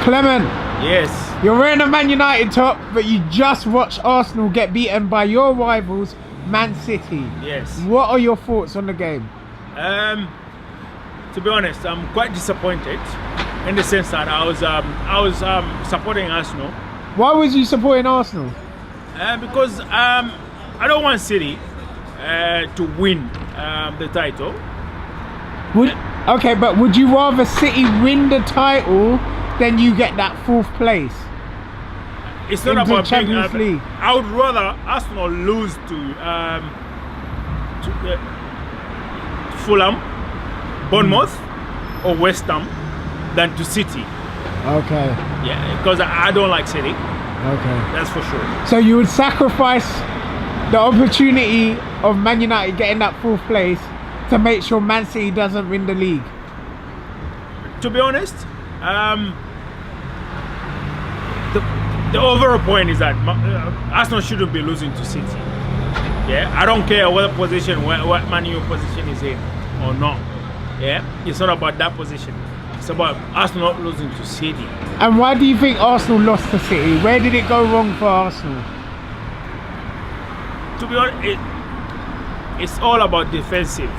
Clement, Yes. you're wearing a Man United top, but you just watched Arsenal get beaten by your rivals, Man City. Yes. What are your thoughts on the game? To be honest, I'm quite disappointed in the sense that I was supporting Arsenal Why was you supporting Arsenal? because I don't want City to win the title. Okay, but would you rather City win the title than you get that 4th place? It's not Into about Champions League. I would rather Arsenal lose to Fulham, Bournemouth, or West Ham than to City. Okay, Yeah, because I don't like City. okay. That's for sure. So you would sacrifice the opportunity of Man United getting that 4th place to make sure Man City doesn't win the league? To be honest, the overall point is that Arsenal shouldn't be losing to City. Yeah, I don't care what position, what Man U position is in or not. Yeah, it's not about that position. It's about Arsenal not losing to City. And why do you think Arsenal lost to City? Where did it go wrong for Arsenal? To be honest, it's all about defensive.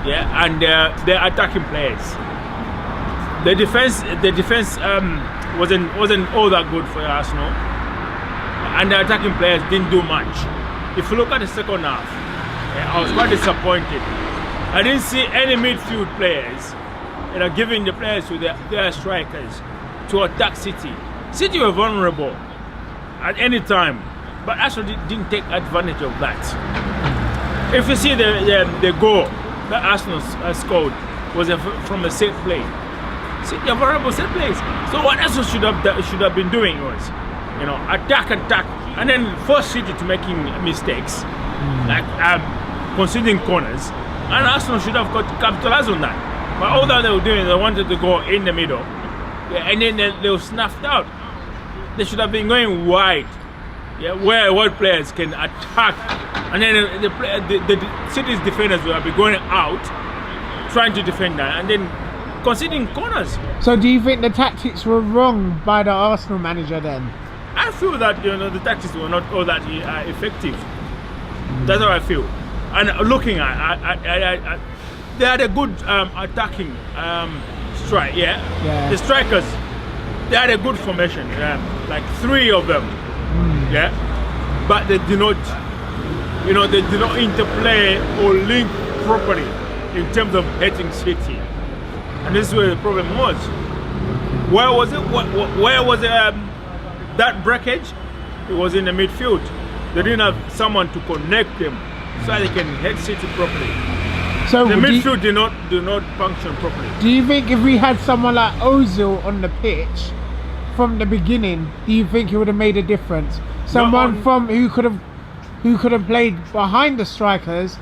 Yeah, and the attacking players. The defense wasn't all that good for Arsenal, and the attacking players didn't do much. If you look at the second half, yeah, I was quite disappointed. I didn't see any midfield players, giving the players to their strikers to attack City. City were vulnerable at any time, but Arsenal didn't take advantage of that. If you see the goal that Arsenal scored was from a set play. City are vulnerable set plays. So what Arsenal should have been doing was, attack, and then force City to making mistakes, like conceding corners, and Arsenal should have capitalized on that. But all that they were doing, they wanted to go in the middle, yeah, and then they were snuffed out. They should have been going wide, yeah, where what players can attack, and then the City's defenders will be going out, trying to defend that, and then conceding corners. So do you think the tactics were wrong by the Arsenal manager then? I feel that the tactics were not all that effective. That's how I feel. And looking at they had a good attacking strike. Yeah, the strikers, they had a good formation. Like 3 of them. Yeah, but they did not, they did not interplay or link properly in terms of hitting City. And this is where the problem was. Where was it? Where was that breakage? It was in the midfield. They didn't have someone to connect them so they can hit City properly. So the midfield did not function properly. Do you think if we had someone like Ozil on the pitch from the beginning, do you think it would have made a difference? Someone who could have played behind the strikers,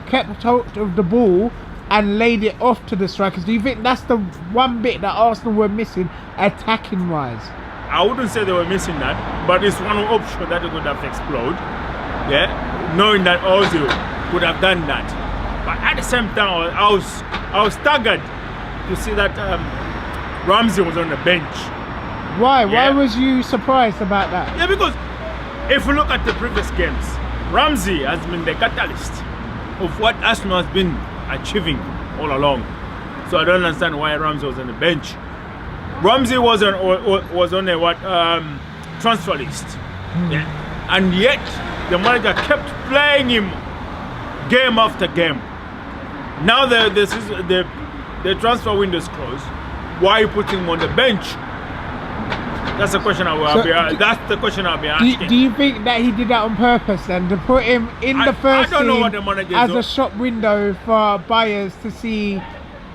kept hold of the ball, and laid it off to the strikers. Do you think that's the one bit that Arsenal were missing, attacking wise? I wouldn't say they were missing that, but it's one option that they could have explored. Yeah, knowing that Ozil could have done that. But at the same time, I was staggered to see that Ramsey was on the bench. Why? Yeah. Why was you surprised about that? Yeah, because if you look at the previous games, Ramsey has been the catalyst of what Arsenal has been achieving all along. So I don't understand why Ramsey was on the bench. Ramsey was on a transfer list, yeah, and yet the manager kept playing him game after game. Now the transfer window is closed. Why are you putting him on the bench? That's the question I'll be asking. Do you think that he did that on purpose then, to put him in the first team as a shop window for buyers to see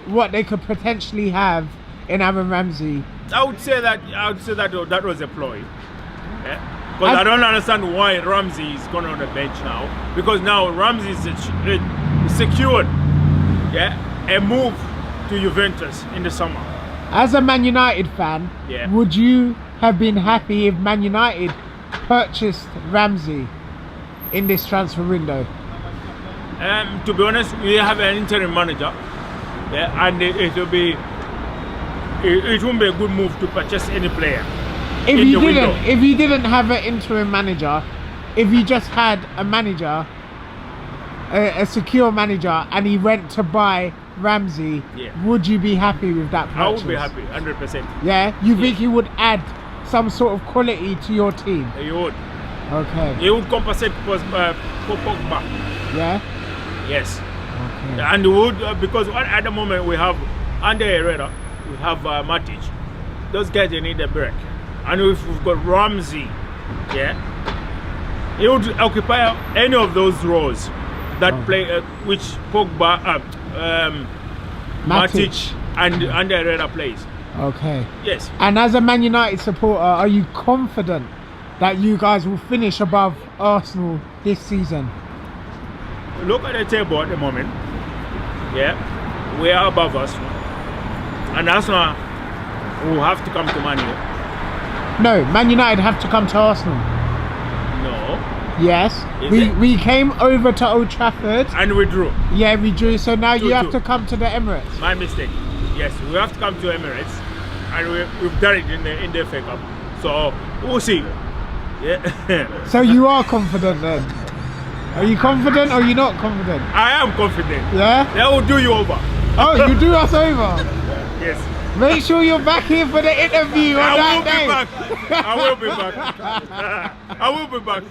what they could potentially have in Aaron Ramsey? I would say that that was a ploy. Yeah? Because I don't understand why Ramsey is going on the bench now. Because now Ramsey is secured, yeah, a move to Juventus in the summer. As a Man United fan, yeah, would you have been happy if Man United purchased Ramsey in this transfer window? To be honest, we have an interim manager, yeah, and it it won't be a good move to purchase any player. If in you the didn't, window. if you didn't have an interim manager, if you just had a manager, a secure manager, and he went to buy Ramsey, Yeah. would you be happy with that purchase? I would be happy, 100%. Yeah, you think he would add some sort of quality to your team? He would. Okay. He would compensate for Pogba. Yeah. Yes. Okay. And would because at the moment we have Andre Herrera, we have Matic. Those guys they need a break. And if we've got Ramsey, yeah, he would occupy any of those roles that play which Pogba, Matic and Andre Herrera plays. Okay. Yes. And as a Man United supporter, are you confident that you guys will finish above Arsenal this season? Look at the table at the moment. Yeah, we are above Arsenal, and Arsenal will have to come to Man U. No, Man United have to come to Arsenal. No. Yes. Is We came over to Old Trafford. And we drew. Yeah, we drew. So now you have 2-2. to come to the Emirates. My mistake. Yes, we have to come to Emirates, and we've done it in the FA Cup. So we'll see. Yeah. So you are confident then? Are you confident or are you not confident? I am confident. Yeah? They will do you over. Oh, you do us over? Yes. Make sure you're back here for the interview on I that will day. be back. I will be back. I will be back.